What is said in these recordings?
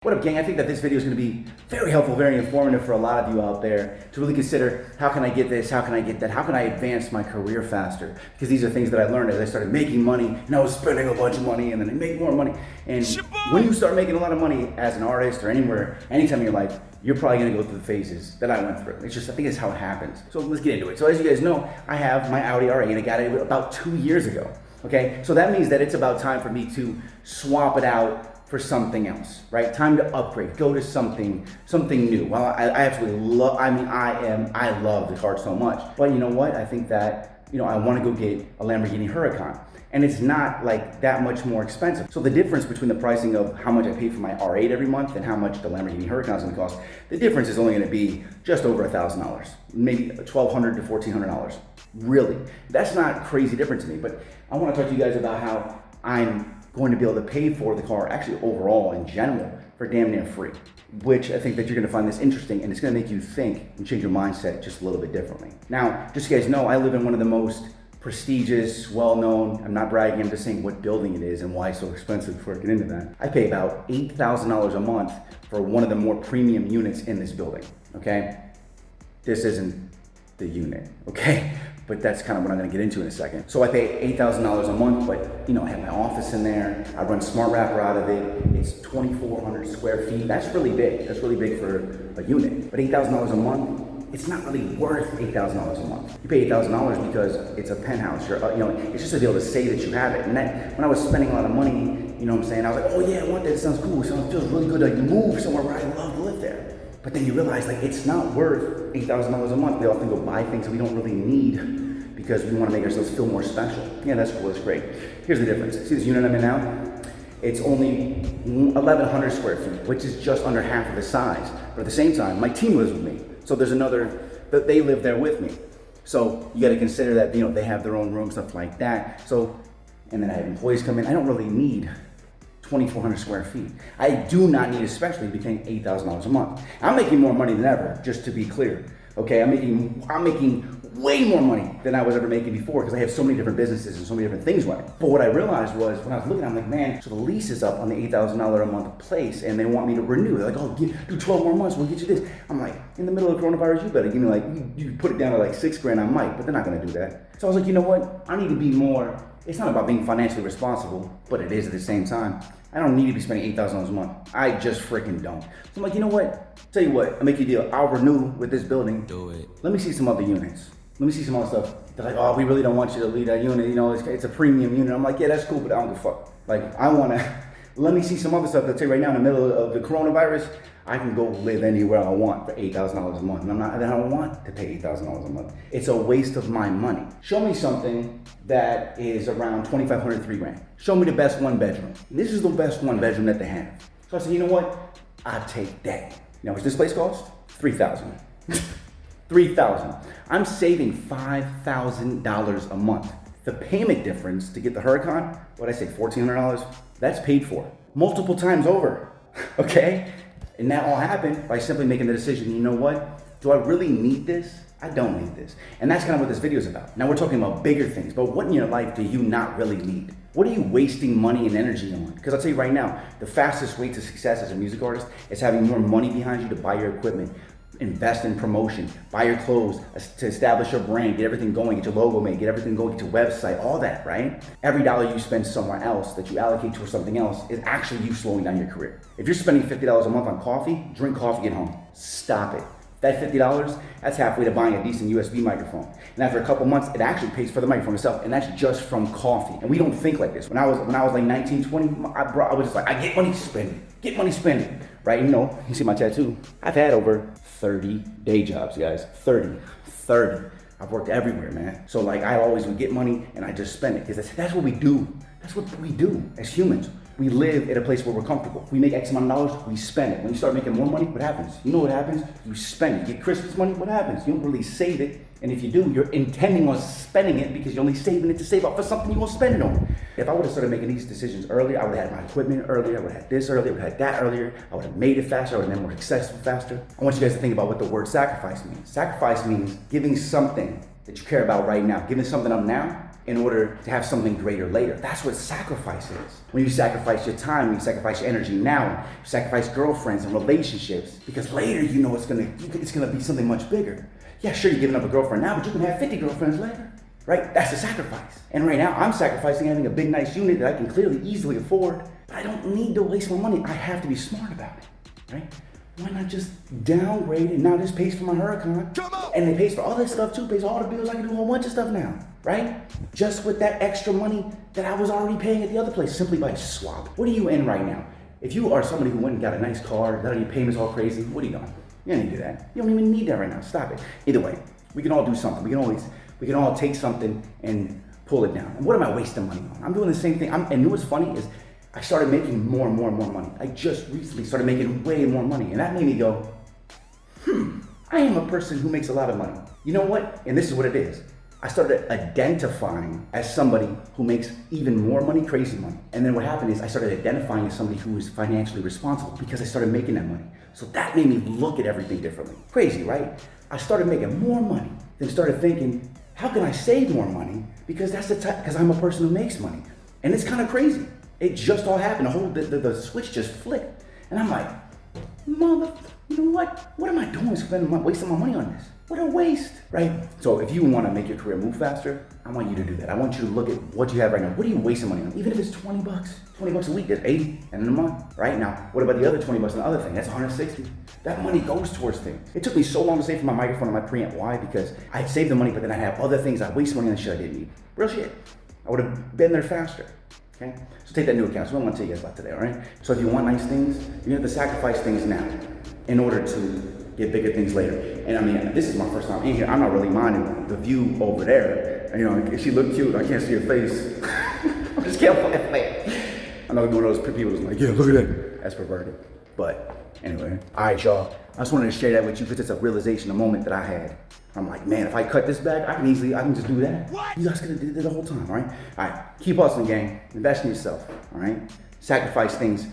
What up, gang? I think that this video is going to be very helpful, very informative for a lot of you out there to really consider, how can I get this, how can I get that, how can I advance my career faster? Because these are things that I learned as I started making money, and I was spending a bunch of money, and then I make more money. And when you start making a lot of money as an artist or anywhere, anytime in your life, you're probably going to go through the phases that I went through. It's just, I think it's how it happens. So let's get into it. So as you guys know, I have my Audi R8, and I got it about 2 years ago. Okay, so that means that it's about time for me to swap it out for something else, right? Time to upgrade, go to something new. Well, I absolutely love, I love the car so much. But you know what? I think that, I want to go get a Lamborghini Huracan. And it's not like that much more expensive. So the difference between the pricing of how much I pay for my R8 every month and how much the Lamborghini Huracan is gonna cost, the difference is only gonna be just over $1,000, maybe $1,200 to $1,400. Really, that's not crazy difference to me, but I wanna talk to you guys about how I'm going to be able to pay for the car, actually overall in general, for damn near free. Which I think that you're gonna find this interesting, and it's gonna make you think and change your mindset just a little bit differently. Now, just so you guys know, I live in one of the most prestigious, well-known, I'm not bragging, I'm just saying what building it is and why it's so expensive before I get into that. I pay about $8,000 a month for one of the more premium units in this building, okay? This isn't the unit, okay? But that's kind of what I'm gonna get into in a second. So I pay $8,000 a month, but I have my office in there. I run Smart Wrapper out of it. It's 2,400 square feet. That's really big. That's really big for a unit. But $8,000 a month, it's not really worth $8,000 a month. You pay $8,000 because it's a penthouse. It's just a deal to say that you have it. And that, when I was spending a lot of money, you know what I'm saying? I was like, oh yeah, I want that. It sounds cool. It feels really good to move somewhere where I love to live there. But then you realize it's not worth $8,000 a month. We often go buy things that we don't really need because we want to make ourselves feel more special. Yeah, that's cool. That's great. Here's the difference. See this unit I'm in now? It's only 1,100 square feet, which is just under half of the size. But at the same time, my team lives with me. So there's they live there with me. So you got to consider that, they have their own room, stuff like that. So, and then I have employees come in. I don't really need 2,400 square feet. I do not need, especially to be paying $8,000 a month. I'm making more money than ever, just to be clear. Okay, I'm making way more money than I was ever making before because I have so many different businesses and so many different things running. But what I realized was when I was looking, I'm like, man, so the lease is up on the $8,000 a month place and they want me to renew. They're like, oh, do 12 more months, we'll get you this. I'm like, in the middle of coronavirus, you better give me you put it down to $6,000, I might, but they're not gonna do that. So I was like, you know what? I need to be more, it's not about being financially responsible, but it is at the same time. I don't need to be spending $8,000 a month. I just freaking don't. So I'm like, you know what? Tell you what, I'll make you a deal. I'll renew with this building. Do it. Let me see some other units. Let me see some other stuff. They're like, oh, we really don't want you to leave that unit. It's a premium unit. I'm like, yeah, that's cool, but I don't give a fuck. Let me see some other stuff. I'll tell you right now, in the middle of the coronavirus, I can go live anywhere I want for $8,000 a month. And I don't want to pay $8,000 a month. It's a waste of my money. Show me something that is around $2,500, $3,000. Show me the best one bedroom. This is the best one bedroom that they have. So I said, you know what? I'll take that. Now, what's this place cost? $3,000. $3,000. I'm saving $5,000 a month. The payment difference to get the Huracan, what'd I say, $1,400? That's paid for multiple times over, okay? And that all happened by simply making the decision, you know what? Do I really need this? I don't need this. And that's kind of what this video is about. Now we're talking about bigger things, but what in your life do you not really need? What are you wasting money and energy on? Because I'll tell you right now, the fastest way to success as a music artist is having more money behind you to buy your equipment, invest in promotion, buy your clothes, to establish your brand, get everything going, get your logo made, get everything going, get your website, all that, right? Every dollar you spend somewhere else that you allocate towards something else is actually you slowing down your career. If you're spending $50 a month on coffee, drink coffee at home. Stop it. That $50, that's halfway to buying a decent USB microphone. And after a couple months, it actually pays for the microphone itself, and that's just from coffee. And we don't think like this. When I was like 19, 20, I was just like, I get money, spend it. Get money, spend it. Right? You see my tattoo. I've had over 30 day jobs, guys. 30. I've worked everywhere, man. So I always would get money and I just spend it because that's what we do. That's what we do as humans. We live at a place where we're comfortable. We make X amount of dollars, we spend it. When you start making more money, what happens? You know what happens? You spend it. You get Christmas money, what happens? You don't really save it. And if you do, you're intending on spending it because you're only saving it to save up for something you're gonna spend it on. If I would have started making these decisions earlier, I would have had my equipment earlier, I would have had this earlier, I would have had that earlier, I would have made it faster, I would have been more successful faster. I want you guys to think about what the word sacrifice means. Sacrifice means giving something that you care about right now, giving something up now in order to have something greater later. That's what sacrifice is. When you sacrifice your time, when you sacrifice your energy now, you sacrifice girlfriends and relationships, because later you know it's gonna be something much bigger. Yeah, sure, you're giving up a girlfriend now, but you can have 50 girlfriends later, right? That's a sacrifice. And right now, I'm sacrificing having a big, nice unit that I can clearly, easily afford, but I don't need to waste my money. I have to be smart about it, right? Why not just downgrade and now this pays for my Huracan? And it pays for all this stuff too, pays all the bills. I can do a whole bunch of stuff now, right? Just with that extra money that I was already paying at the other place, simply by swap. What are you in right now? If you are somebody who went and got a nice car, got your payments all crazy, what are you doing? You don't need to do that. You don't even need that right now. Stop it. Either way, we can all do something. We can all take something and pull it down. And what am I wasting money on? I'm doing the same thing. And you know what's funny is I started making more and more and more money. I just recently started making way more money. And that made me go, I am a person who makes a lot of money. You know what? And this is what it is. I started identifying as somebody who makes even more money, crazy money. And then what happened is I started identifying as somebody who is financially responsible because I started making that money. So that made me look at everything differently. Crazy, right? I started making more money, then started thinking, how can I save more money? Because because I'm a person who makes money. And it's kind of crazy. It just all happened. The switch just flipped. And I'm like, you know what? What am I doing wasting my money on this? What a waste, right? So if you want to make your career move faster, I want you to do that. I want you to look at what you have right now. What are you wasting money on? Even if it's 20 bucks. 20 bucks a week, that's 80 and in a month, right? Now, what about the other 20 bucks on the other thing? That's 160. That money goes towards things. It took me so long to save for my microphone and my preamp. Why? Because I saved the money, but then I have other things. I waste money on shit I didn't need. Real shit. I would have been there faster. Okay? So take that new account. So what I want to tell you guys about today, all right? So if you want nice things, you have to sacrifice things now in order to get bigger things later. And I mean, this is my first time in here. I'm not really minding the view over there. You know, if she look cute, I can't see her face. I'm just kidding. I know one of those people who's like, yeah, look at that. That's perverted. But anyway, all right, y'all. I just wanted to share that with you because it's a realization, a moment that I had. I'm like, man, if I cut this back, I can just do that. What? You guys could have did it the whole time, all right? All right, keep hustling, gang. Invest in yourself, all right? Sacrifice things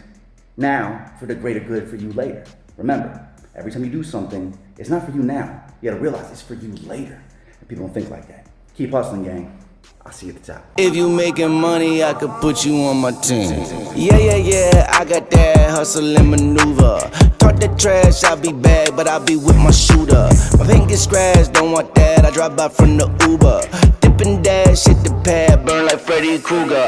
now for the greater good for you later. Remember, every time you do something, it's not for you now. You gotta realize it's for you later. And people don't think like that. Keep hustling, gang. I'll see you at the top. If you making money, I could put you on my team. Yeah, I got that hustle and maneuver. Talk that trash, I'll be back, but I'll be with my shooter. My paint get scratched, don't want that, I drop by from the Uber. Dip and dash, hit the pad, burn like Freddy Krueger.